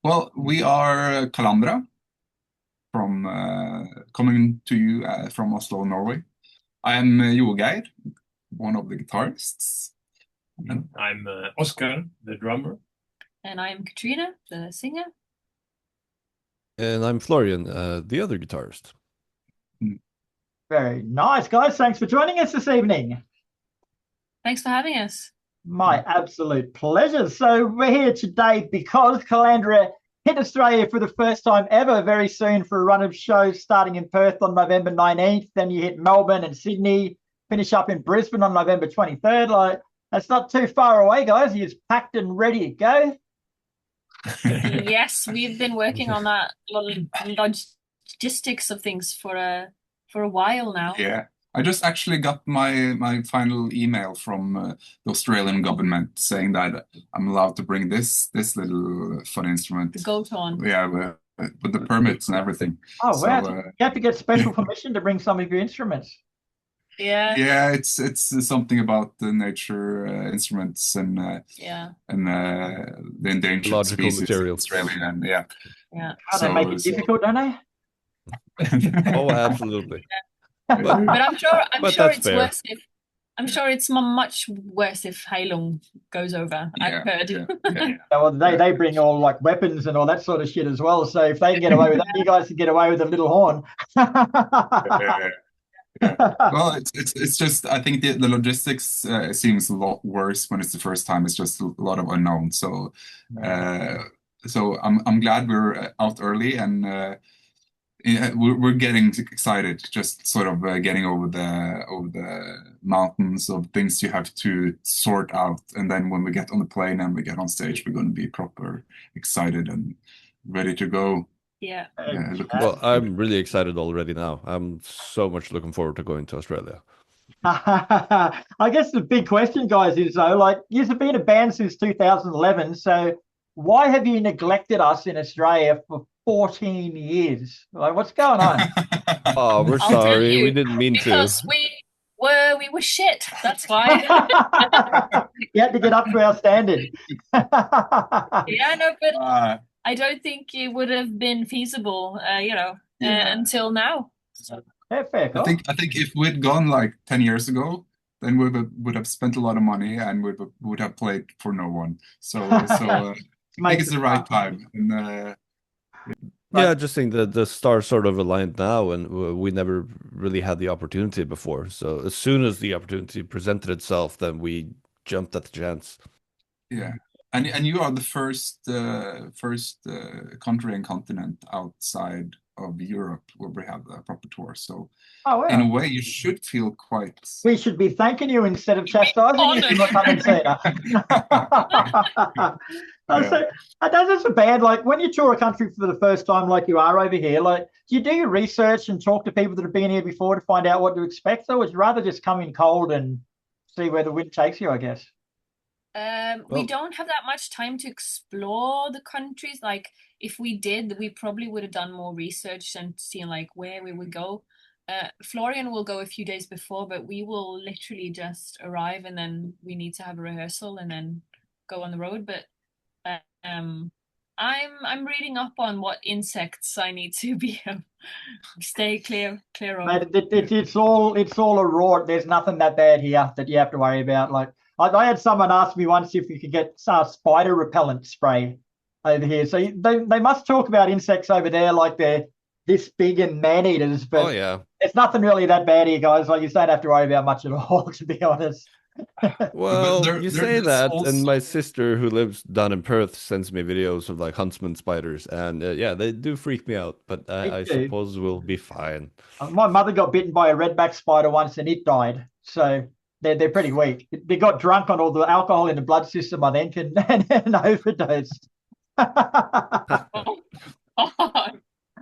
Well, we are Kalandra from coming to you from Oslo, Norway. I am Jogeir, one of the guitarists. And I'm Oskar, the drummer. And I'm Katrine, the singer. And I'm Florian, the other guitarist. Very nice, guys. Thanks for joining us this evening. Thanks for having us. My absolute pleasure. So we're here today because Kalandra hit Australia for the first time ever very soon for a run of shows starting in Perth on November 19th. Then you hit Melbourne and Sydney, finish up in Brisbane on November 23rd. Like, that's not too far away, guys. You're packed and ready to go. Yes, we've been working on that logistics of things for a while now. Yeah, I just actually got my final email from the Australian government saying that I'm allowed to bring this little fun instrument. The Goton. Yeah, with the permits and everything. Oh, wow. You have to get special permission to bring some of your instruments. Yeah. Yeah, it's something about the nature instruments and the endangered Logical species materials. in Australia, and yeah. Oh, they make it difficult, don't they? Oh, absolutely. But I'm sure it's fair. worse if it's much worse if Heilung goes over. I've heard. Yeah. Well, they bring all like weapons and all that sort of shit as well. So if they can get away with that, you guys can get away with a little horn. Well, it's just I think the logistics seems a lot worse when it's the first time. It's just a lot of unknown. So I'm glad we're out early and we're getting excited. Just sort of getting over the mountains of things you have to sort out, and then when we get on the plane and we get on stage, we're going to be proper excited and ready to go. Yeah. Well, I'm really excited already now. I'm so much looking forward to going to Australia. I guess the big question, guys, is though, like, you've been a band since 2011, so why have you neglected us in Australia for 14 years? Like, what's going on? Oh, we're sorry. We didn't mean because to. we were shit. That's why. You had to get up to our standard. Yeah, no, but I don't think it would have been feasible, until now. So. Yeah, fair. I think if we'd gone like 10 years ago, then we would have spent a lot of money and we would have played for no one. So I think it's the right time. And yeah, I just think that the stars sort of aligned now, and we never really had the opportunity before. So as soon as the opportunity presented itself, then we jumped at the chance. Yeah. And you are the first country and continent outside of Europe where we have a proper tour. So in a way, you should feel quite. We should be thanking you instead of chastising you for not coming and seeing us. So that's a bad. Like when you tour a country for the first time, like you are over here, like do you do your research and talk to people that have been here before to find out what to expect, or would you rather just come in cold and see where the wind takes you? I guess. We don't have that much time to explore the countries. Like if we did, we probably would have done more research and seen like where we would go. Florian will go a few days before, but we will literally just arrive and then we need to have a rehearsal and then go on the road. But I'm reading up on what insects I need to be stay clear of. Mate, it's all a rort. There's nothing that bad here that you have to worry about. Like I had someone ask me once if you could get spider repellent spray over here. So they must talk about insects over there like they're this big and man-eaters, but it's nothing really that bad here, guys. Like you don't have to worry about much at all, to be honest. Well, you say that, and my sister who lives down in Perth sends me videos of like huntsman spiders, and they do freak me out, but I suppose we'll be fine. My mother got bitten by a redback spider once and it died, so they're pretty weak. They got drunk on all the alcohol in the blood system, I think, and overdosed.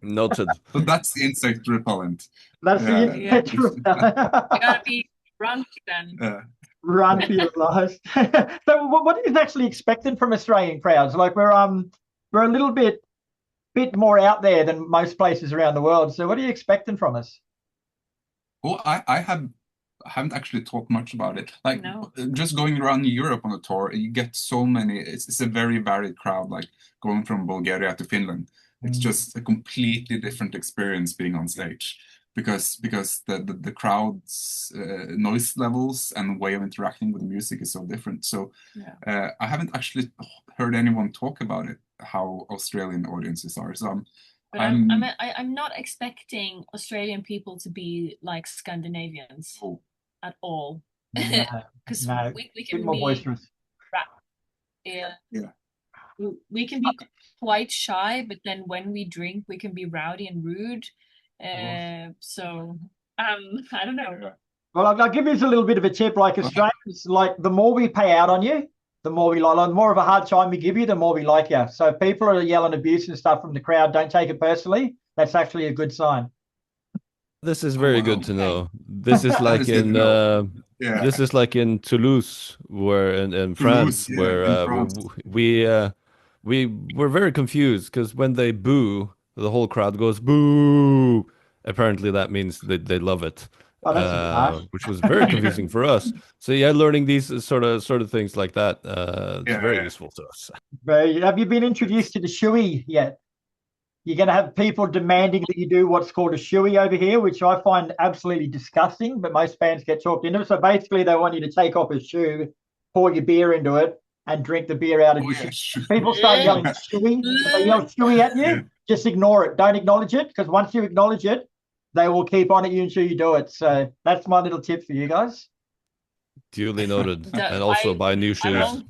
Noted. So that's the insect repellent. That's the insect repellent. You gotta be drunk then. Run for your lives. So what are you actually expecting from Australian crowds? Like we're a little bit more out there than most places around the world. So what are you expecting from us? Well, I have I haven't actually talked much about it. Like No. just going around Europe on a tour, you get so many. It's a very varied crowd. Like going from Bulgaria to Finland, it's just a completely different experience being on stage because the crowd's noise levels and way of interacting with the music is so different. So I haven't actually heard anyone talk about it, how Australian audiences are. So I'm not expecting Australian people to be like Scandinavians at all. Because we can more be boisterous. Yeah. We can be Uh, quite shy, but then when we drink, we can be rowdy and rude. So I don't know. Well, I'll give you a little bit of a tip. Like Australians, like the more we pay out on you, the more we like. The more of a hard time we give you, the more we like you. So if people are yelling abuse and stuff from the crowd, don't take it personally. That's actually a good sign. This is very good to Okay. know. This is like That is good in to know. Yeah. this is like in Toulouse, where in France, Toulouse, yeah, where in France. we were very confused because when they boo, the whole crowd goes boo. Apparently, that means they love it, Oh, that's harsh. which was very confusing for us. So yeah, learning these sort of things like that, it's Yeah, very yeah. useful to us. Have you been introduced to the shoey yet? You're going to have people demanding that you do what's called a shoey over here, which I find absolutely disgusting, but most bands get talked into it. So basically, they want you to take off a shoe, pour your beer into it, and drink the beer out of your shoe. People start yelling shoey. If they yell shoey at you, just ignore it. Don't acknowledge it, because once you acknowledge it, they will keep on at you until you do it. So that's my little tip for you guys. Duly noted. And also buy new shoes.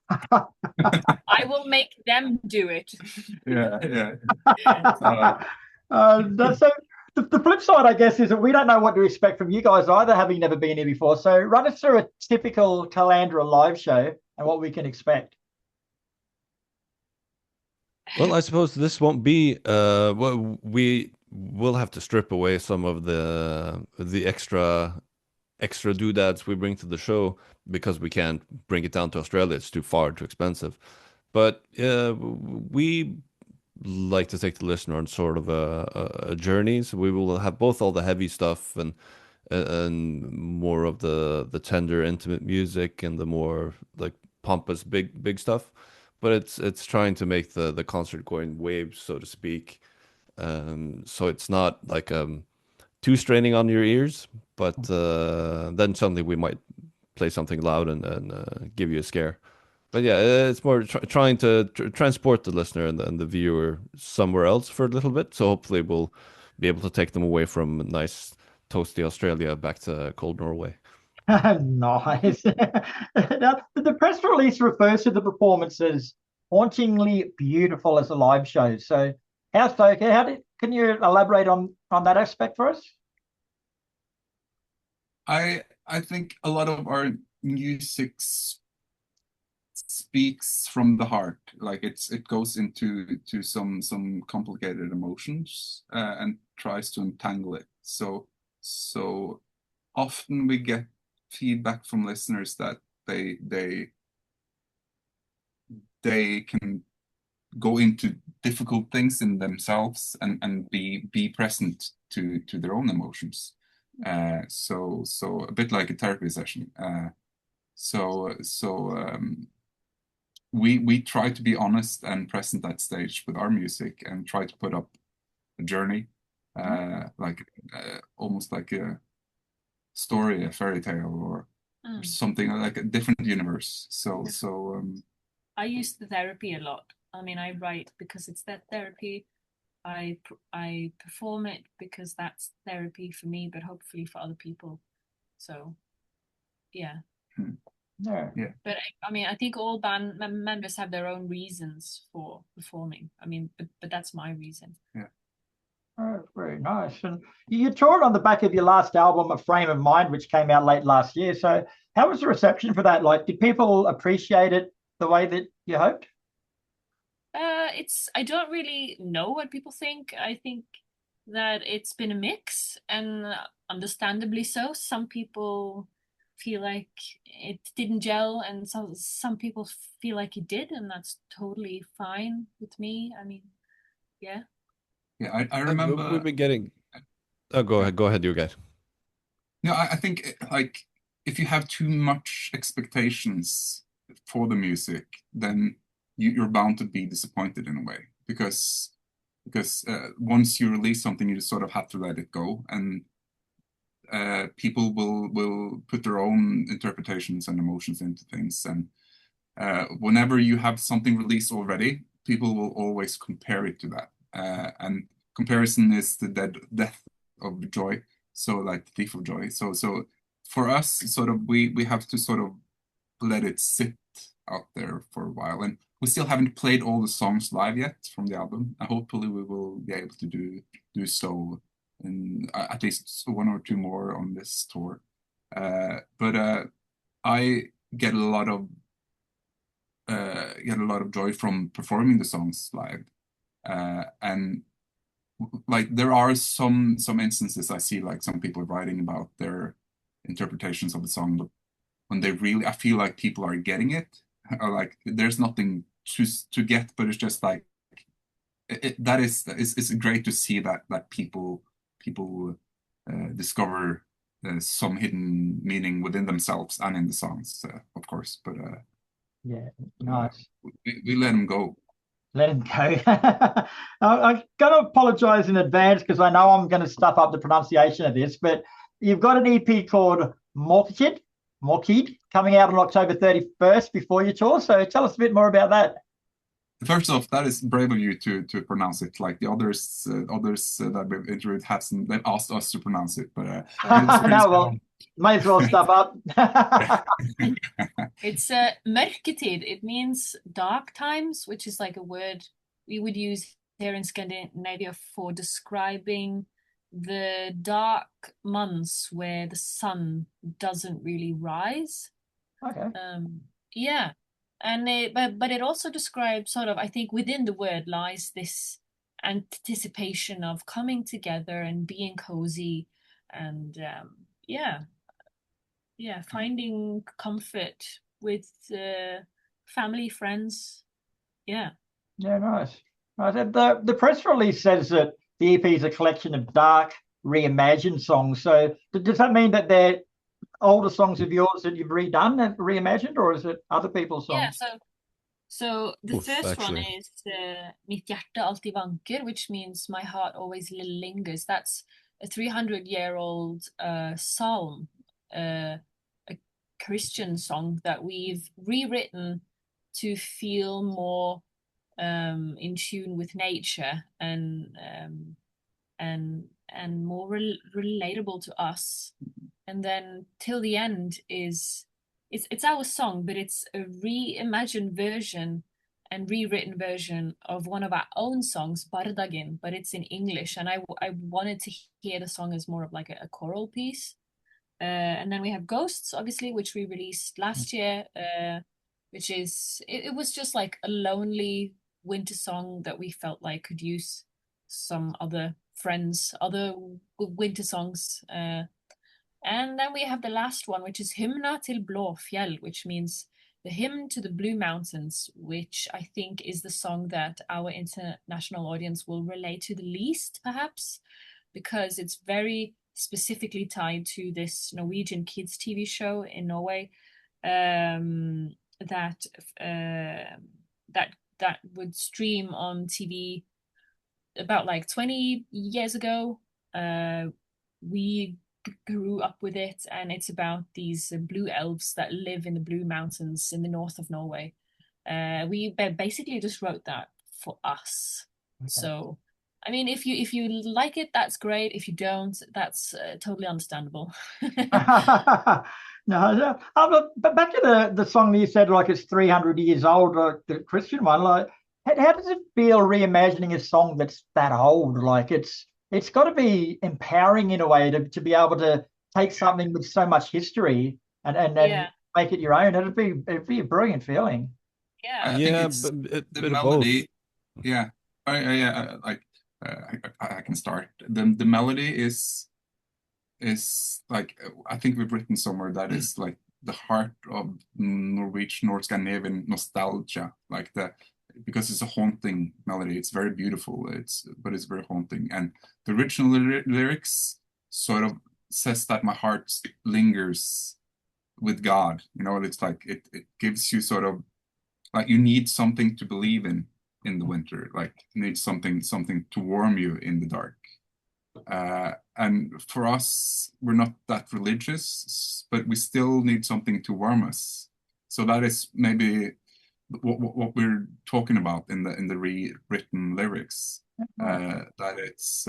I will make them do it. Yeah. So the flip side, I guess, is that we don't know what to expect from you guys either, having never been here before. So run us through a typical Kalandra live show and what we can expect. Well, I suppose this won't be. Well, we will have to strip away some of the extra doodads we bring to the show because we can't bring it down to Australia. It's too far, too expensive. But we like to take the listener on sort of a journey. So we will have both all the heavy stuff and more of the tender, intimate music and the more like pompous, big stuff. But it's trying to make the concert going waves, so to speak. So it's not like too straining on your ears, but then suddenly we might play something loud and give you a scare. But yeah, it's more trying to transport the listener and the viewer somewhere else for a little bit. So hopefully we'll be able to take them away from nice, toasty Australia back to cold Norway. Nice. Now, the press release refers to the performance as hauntingly beautiful as a live show. So can you elaborate on that aspect for us? I think a lot of our music speaks from the heart. Like it goes into some complicated emotions and tries to untangle it. So often we get feedback from listeners that they can go into difficult things in themselves and be present to their own emotions. So a bit like a therapy session. We try to be honest and present at stage with our music and try to put up a journey, almost like a story, a fairy tale, or something like a different universe. I use the therapy a lot. I mean, I write because it's that therapy. I perform it because that's therapy for me, but hopefully for other people. So, yeah. Yeah. But I mean, I think all band members have their own reasons for performing. I mean, but that's my reason. Yeah. Oh, very nice. And you toured on the back of your last album, A Frame of Mind, which came out late last year. So how was the reception for that? Like, did people appreciate it the way that you hoped? I don't really know what people think. I think that it's been a mix, and understandably so. Some people feel like it didn't gel, and some people feel like it did, and that's totally fine with me. I mean, yeah. Yeah, I remember we've been getting. Oh, go ahead, you guys. I think like if you have too much expectations for the music, then you're bound to be disappointed in a way because once you release something, you just sort of have to let it go, and people will put their own interpretations and emotions into things, and whenever you have something released already, people will always compare it to that, and comparison is the death of joy. So like the thief of joy. So for us, sort of we have to sort of let it sit out there for a while, and we still haven't played all the songs live yet from the album. Hopefully we will be able to do so in at least one or two more on this tour. But I get a lot of joy from performing the songs live, and like there are some instances I see like some people writing about their interpretations of the song, but when they really, I feel like people are getting it, or like there's nothing to get, but it's just like it's great to see that people discover some hidden meaning within themselves and in the songs, of course. But yeah, nice. We let them go. Let him go. I'm going to apologize in advance because I know I'm going to stuff up the pronunciation of this, but you've got an EP called Morkid coming out on October 31st before your tour. So tell us a bit more about that. First off, that is brave of you to pronounce it. Like the others that we've interviewed they've asked us to pronounce it, but no, well, might as well stuff up. It's mørketid. It means dark times, which is like a word we would use here in Scandinavia for describing the dark months where the sun doesn't really rise. Okay. Yeah. And but it also describes sort of, I think within the word lies this anticipation of coming together and being cozy and finding comfort with family, friends. Yeah, nice. The press release says that the EP is a collection of dark reimagined songs. So does that mean that they're older songs of yours that you've redone and reimagined, or is it other people's songs? Yeah, so the first one is Mitt hjärta alltid vanker, which means my heart always lingers. That's a 300-year-old psalm, a Christian song that we've rewritten to feel more in tune with nature and more relatable to us. And then Till the End it's our song, but it's a reimagined version and rewritten version of one of our own songs, Bardagin, but it's in English. And I wanted to hear the song as more of like a choral piece. And then we have Ghosts, obviously, which we released last year, which is, it was just like a lonely winter song that we felt like could use some other winter songs. And then we have the last one, which is Hymna til blå fjell, which means the hymn to the Blue Mountains, which I think is the song that our international audience will relate to the least, perhaps, because it's very specifically tied to this Norwegian kids TV show in Norway that would stream on TV about like 20 years ago. We grew up with it, and it's about these blue elves that live in the Blue Mountains in the north of Norway. We basically just wrote that for us. Okay. So, I mean, if you like it, that's great. If you don't, that's totally understandable. No, but back to the song that you said, like it's 300 years old, like the Christian one. Like, how does it feel reimagining a song that's that old? Like it's got to be empowering in a way to be able to take something with so much history and make it your own. It'd be a brilliant feeling. Yeah, I think it's the melody. Yeah, I can start. The melody is like, I think we've written somewhere that is like the heart of Norwegian, Norse Scandinavian nostalgia, like because it's a haunting melody. It's very beautiful. But it's very haunting. And the original lyrics sort of says that my heart lingers with God. It's like it gives you sort of like you need something to believe in the winter. Like you need something to warm you in the dark. And for us, we're not that religious, but we still need something to warm us. So that is maybe what we're talking about in the rewritten lyrics. That it's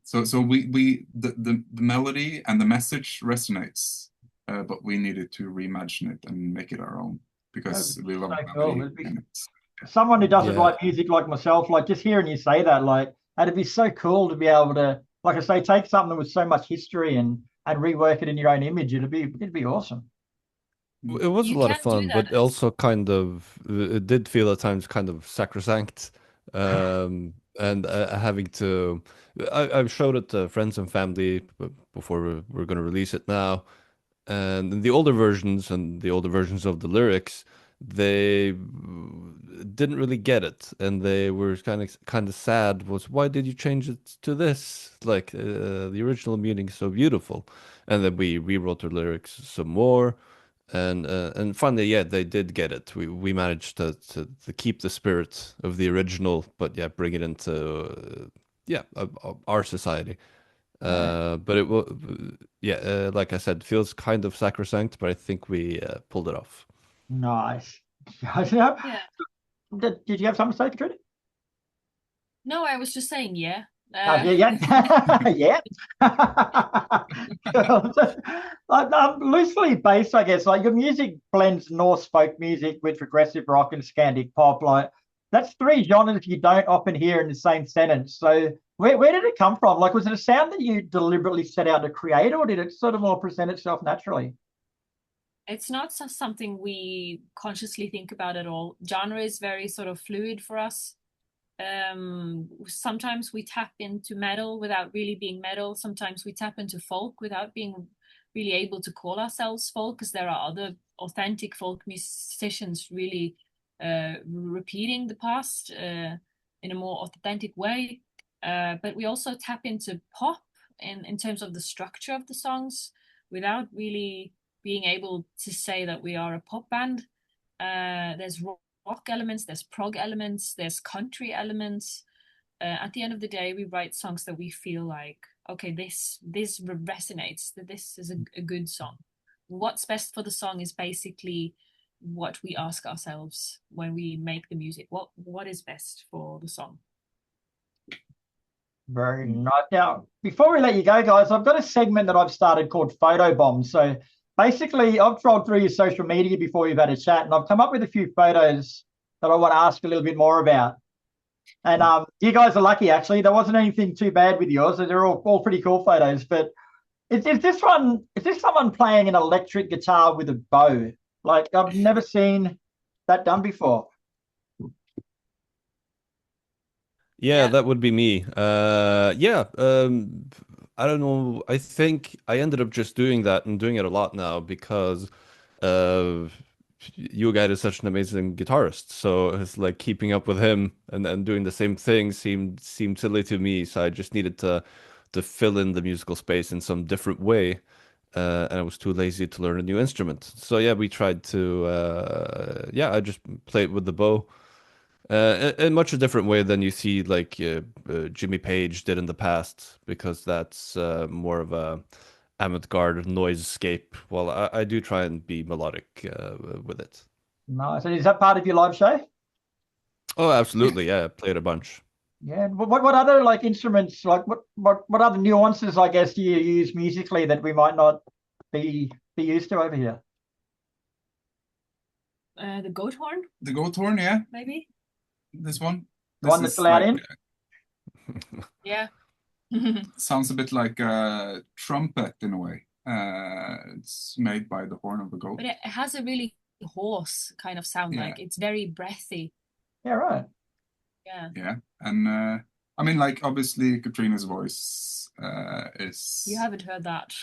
so we the melody and the message resonates, but we needed to reimagine it and make it our own because we love the melody. Someone who doesn't like music like myself, like just hearing you say that, like, it'd be so cool to be able to, like I say, take something with so much history and rework it in your own image. It'd be awesome. It was a lot of fun, but also kind of, it did feel at times kind of sacrosanct. And having to, I've showed it to friends and family before we're going to release it now. And in the older versions of the lyrics, they didn't really get it, and they were kind of sad. Was why did you change it to this? Like the original meaning is so beautiful, and then we rewrote the lyrics some more, and finally, yeah, they did get it. We managed to keep the spirit of the original, but yeah, bring it into our society. But it will, like I said, feels kind of sacrosanct, but I think we pulled it off. Nice. Yeah. Did you have something to say, Katrine? No, I was just saying, yeah. Yeah. Loosely based, I guess. Like your music blends Norse folk music with progressive rock and Scandic pop. Like that's three genres you don't often hear in the same sentence. So where did it come from? Like, was it a sound that you deliberately set out to create, or did it sort of more present itself naturally? It's not something we consciously think about at all. Genre is very sort of fluid for us. Sometimes we tap into metal without really being metal. Sometimes we tap into folk without being really able to call ourselves folk, because there are other authentic folk musicians really repeating the past in a more authentic way. But we also tap into pop in terms of the structure of the songs without really being able to say that we are a pop band. There's rock elements, there's prog elements, there's country elements. At the end of the day, we write songs that we feel like, okay, this resonates, that this is a good song. What's best for the song is basically what we ask ourselves when we make the music. What is best for the song? Very nice. Now, before we let you go, guys, I've got a segment that I've started called Photo Bomb. So basically, I've trolled through your social media before we've had a chat, and I've come up with a few photos that I want to ask a little bit more about. And you guys are lucky, actually. There wasn't anything too bad with yours. They're all pretty cool photos. But is this someone playing an electric guitar with a bow? Like, I've never seen that done before. Yeah, that would be me. I don't know. I think I ended up just doing that and doing it a lot now because Jogeir is such an amazing guitarist. So it's like keeping up with him and doing the same thing seemed silly to me. So I just needed to fill in the musical space in some different way. And I was too lazy to learn a new instrument. So yeah, we tried to I just played with the bow. In much a different way than you see like Jimmy Page did in the past, because that's more of a avant-garde noisescape. Well, I do try and be melodic with it. Nice. And is that part of your live show? Oh, absolutely. Yeah, I played a bunch. Yeah. What other like instruments, like what other nuances, I guess, do you use musically that we might not be used to over here? The goat horn. The goat horn, yeah. Maybe. This one. The one that's allowed in? Yeah. Sounds a bit like a trumpet in a way. It's made by the horn of the goat. But it has a really hoarse kind of sound. Like it's very breathy. Yeah, right. Yeah. Yeah. And I mean, like, obviously Katrine's voice is... You haven't heard that.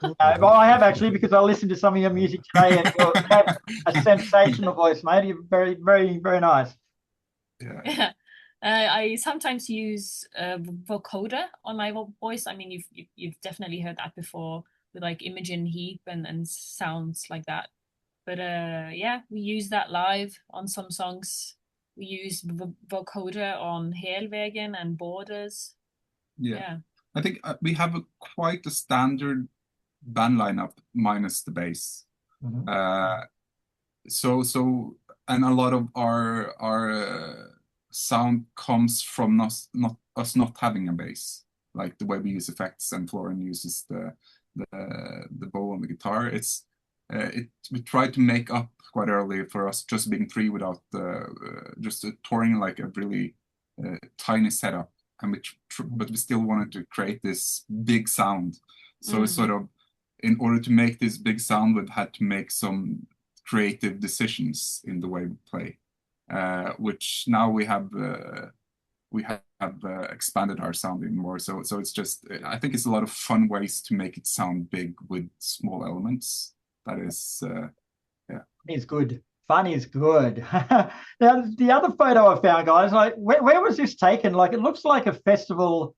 No, well, I have actually, because I listened to some of your music today, and you have a sensational voice, mate. You're very, very, very nice. Yeah. I sometimes use vocoder on my voice. I mean, you've definitely heard that before with like Imogen Heap and sounds like that. But yeah, we use that live on some songs. We use vocoder on Helvegen and Borders. Yeah. I think we have quite a standard band lineup minus the bass. So and a lot of our sound comes from us not having a bass, like the way we use effects and Florian uses the bow on the guitar. We tried to make up quite early for us just being three without just touring like a really tiny setup, and but we still wanted to create this big sound. So it's sort of, in order to make this big sound, we've had to make some creative decisions in the way we play, which now we have expanded our sound even more. So it's just, I think it's a lot of fun ways to make it sound big with small elements. That is, yeah. It's good. Fun is good. Now, the other photo I found, guys, like where was this taken? Like, it looks like a festival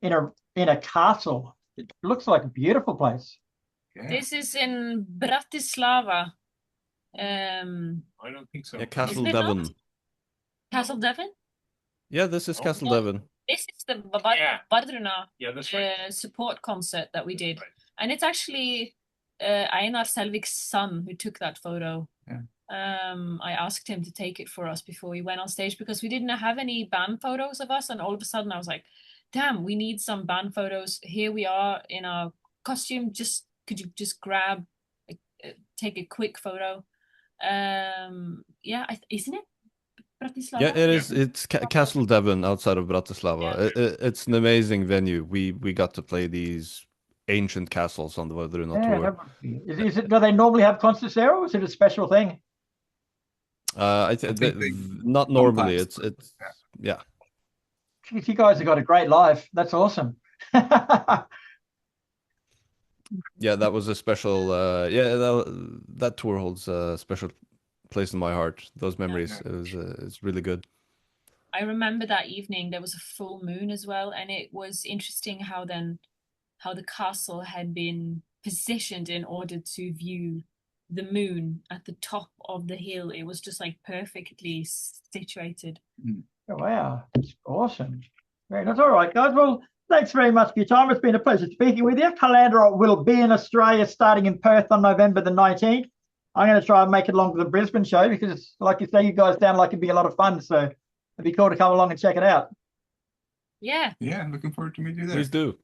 in a castle. It looks like a beautiful place. Yeah. This is in Bratislava. I don't think so. Yeah, Castle Devon. Castle Devon? Yeah, this is Castle Devon. This is the Wardruna, that's right. Support concert that we did. Right. And it's actually Einar Selvik's son who took that photo. Yeah. I asked him to take it for us before we went on stage because we didn't have any band photos of us, and all of a sudden I was like, damn, we need some band photos. Here we are in our costume. Could you just grab, take a quick photo? Yeah, isn't it Bratislava? Yeah, it is. It's Castle Devon outside of Bratislava. Yeah. It's an amazing venue. We got to play these ancient castles on the Wardruna tour. Do they normally have concerts there, or is it a special thing? I think not normally. It's yeah. You guys have got a great life. That's awesome. Yeah, that was a special. That tour holds a special place in my heart. Those memories. It's really good. I remember that evening there was a full moon as well, and it was interesting how the castle had been positioned in order to view the moon at the top of the hill. It was just like perfectly situated. Oh, wow, that's awesome. Great. That's all right, guys. Well, thanks very much for your time. It's been a pleasure speaking with you. Kalandra will be in Australia starting in Perth on November the 19th. I'm going to try and make it along to the Brisbane show because, like you say, you guys sound like it'd be a lot of fun. So it'd be cool to come along and check it out. Yeah. Yeah, looking forward to meet you there. Please do.